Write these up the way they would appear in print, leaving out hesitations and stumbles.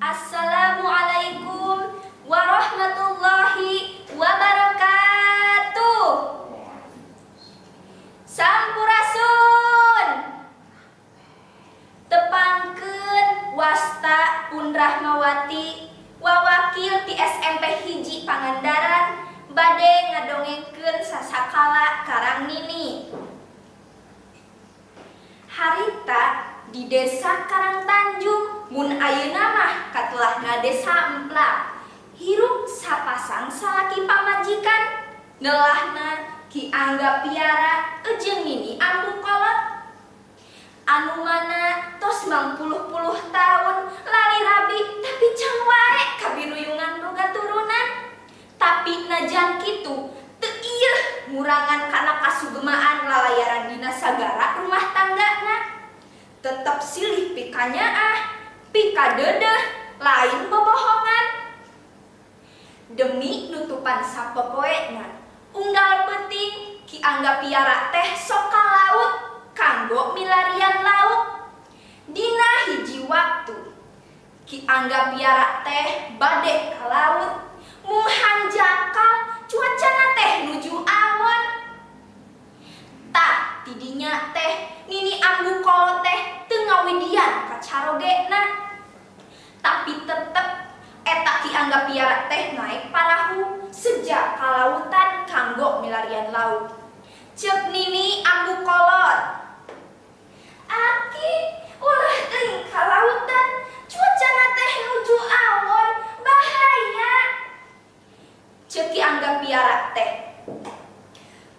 Assalamualaikum warahmatullahi wabarakatuh. Sampurasun. Tepangkeun wasta Pun Rahmawati wawakil ti SMP hiji Pangandaran bade ngadongengkeun sasakala Karang Nini. Harita di Desa Karangtanjung mun ayeuna mah katulahna Desa Emplak hirup sapasang salaki pamajikan ngelahna Ki Angga Piara jeung Nini Ambu Kolot anu mana tos 90 tahun lali rabi tapi can wae kabiruyungan boga turunan tapi najan kitu teu ieu ngurangan kana kasugemaan lalayaran dina sagara rumah tanggana tetep silih pikanyaah pika dedeh lain bobohongan demi nutupan sapopoena unggal penting Ki Angga Piara teh sok ka laut kanggo milarian lauk dina hiji waktu Ki Angga Piara teh bade ka laut muhan jakal cuacana teh nuju awan tak tidinya teh Nini Ambu Kolot teh teu ngawidian ka carogena tapi tetep eta Ki Angga Piara teh naik parahu sejak ka lautan kanggo milarian laut ceuk Nini Ambu Kolot Aki ulah teuing ka lautan cuacana teh nuju awan bahaya ceuk Ki Angga Piara teh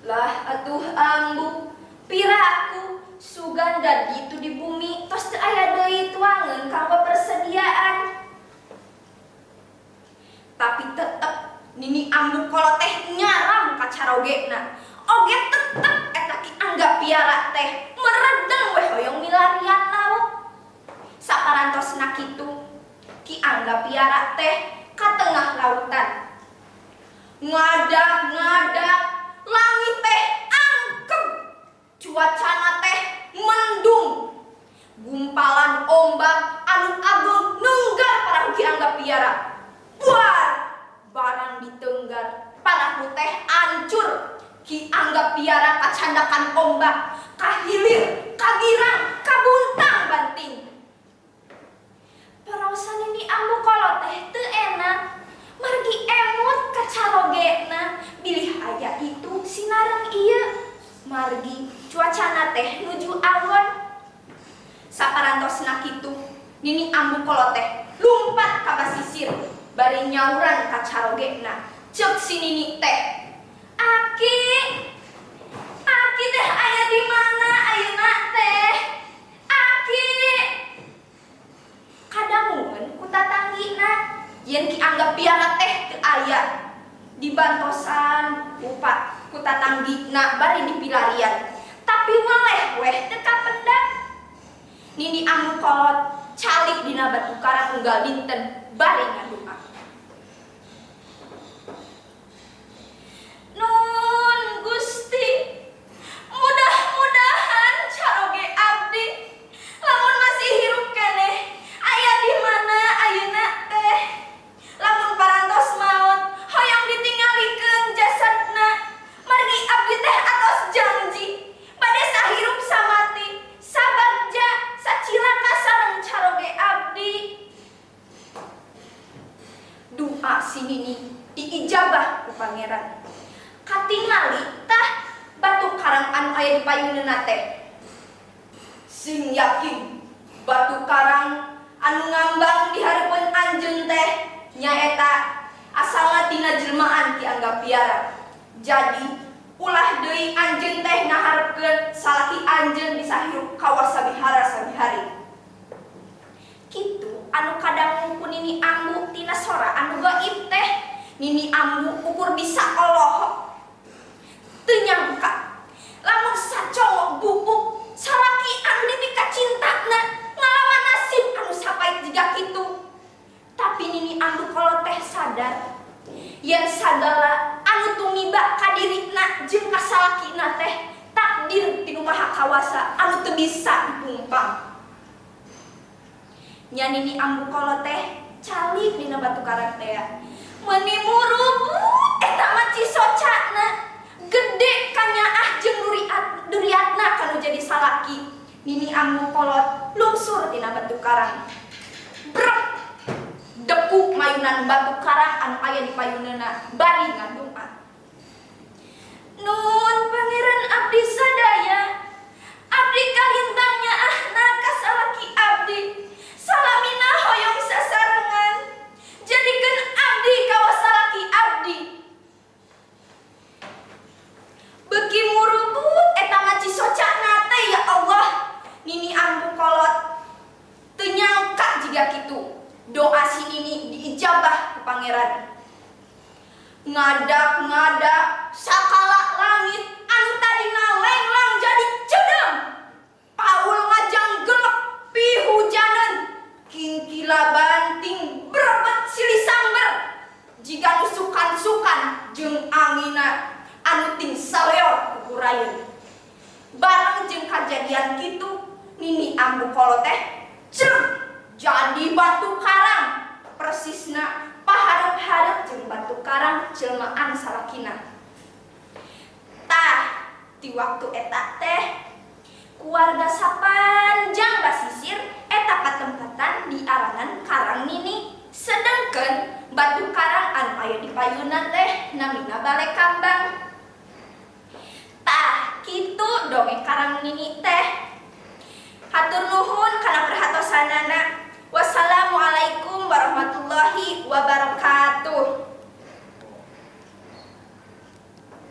lah atuh Ambu piraku suganda ditu di bumi tos teu aya deui tuangeun kanggo persediaan tapi tetep Nini Ambu Kolot teh nyaram ka carogena oge tetep eta Ki Angga Piara teh meredeng we hoyong milarian lauk saparantosna kitu Ki Angga Piara teh ka tengah lautan ngadak-ngadak langit teh angkep cuacana teh mendung gumpalan ombak anu agung nunggar parahu Ki Angga Piara buar barang ditenggar parahu teh ancur Ki Angga Piara kacandakan ombak kahilir kagirang kabuntang banting paraosan Nini Ambu Kolot teh teu enak margi emut ka carogena bilih aya itu sinareng ieu margi cuacana teh nuju awan saparantosna kitu Nini Ambu Kolot teh lumpat ka basisir bari nyauran ka carogena ceuk si Nini teh Aki teh aya di mana ayeuna teh Aki kadangueun ku tatanggina yen Ki Angga Piara teh teu aya dibantosan upat ku tatanggina bari dipilarian tapi weleh weh teu kapendak Nini Ambu Kolot calik dina batu karang unggal dinten bari ngadua Nun Gusti mudah-mudahan caroge abdi lamun masih hirup keneh aya di mana ayeuna teh lamun parantos maot hoyong ditinggalikeun jasadna margi abdi teh atos janji bade sahirup samati sabagja sacilaka sareng caroge abdi doa si Nini diijabah ku pangeran katingali tah batu karang anu aya di payunneuna teh sing yakin batu karang anu ngambang di hareupeun anjeun teh nyaeta asalna tina jelmaan Ki Angga Piara jadi ulah deui anjeun teh ngaharepkeun salaki anjeun bisa hirup kawas sabihara sabihari kitu anu kadangu ku Nini Ambu tina sora anu gaib teh Nini Ambu ukur bisa olohok teu nyangka lamun sacowok bubuk salaki anu dipika cintana ngalaman nasib anu sapait jiga kitu tapi Nini Ambu Kolot teh sadar yen sagala anu tumiba ka dirina jeung ka salakina teh takdir tinu Maha Kawasa anu teu bisa dipungpang nya Nini Ambu Kolot teh calik dina batu karang teh ya. Meuni murubut eta mah Cisocana gede kanyaah jeung duriatna kanu jadi salaki. Nini ambu kolot lungsur tina batu karang. Brek deku mayunan batu karang anu aya di payuneuna bari ngadunga. Nun pangeran abdi sadaya, abdi kalintangnya ahna ka salaki abdi. Salamina hoyong sasarengan, jadikeun abdi kawa salaki abdi. Beuki murubut eta mah Cisocana teh ya Allah. Nini ambu kolot teu nyangka jiga kitu. Doa si Nini diijabah ku pangeran. Ngadak-ngadak sakala langit anu tadina lenglang jadi cedeng. Paul ngajang gelek pihujanan. Kingkila banting berebet silih samber. Jiga nusukan-sukan jeung angina anu ting saleor ku kurayeun. Bareng jeung kajadian kitu Nini ambu kolot teh cerep jadi batu karang. Persisna paharep-harep jeung batu karang jelmaan salakina. Tah di waktu eta teh keluarga sapanjang basisir eta katempatan di aranan Karang Nini. Sedengkeun batu karang anu aya di payuna teh namina Balai Kambang. Tah kitu dongeng Karang Nini teh. Hatur nuhun kana perhatosanana. Wassalamualaikum warahmatullahi wabarakatuh.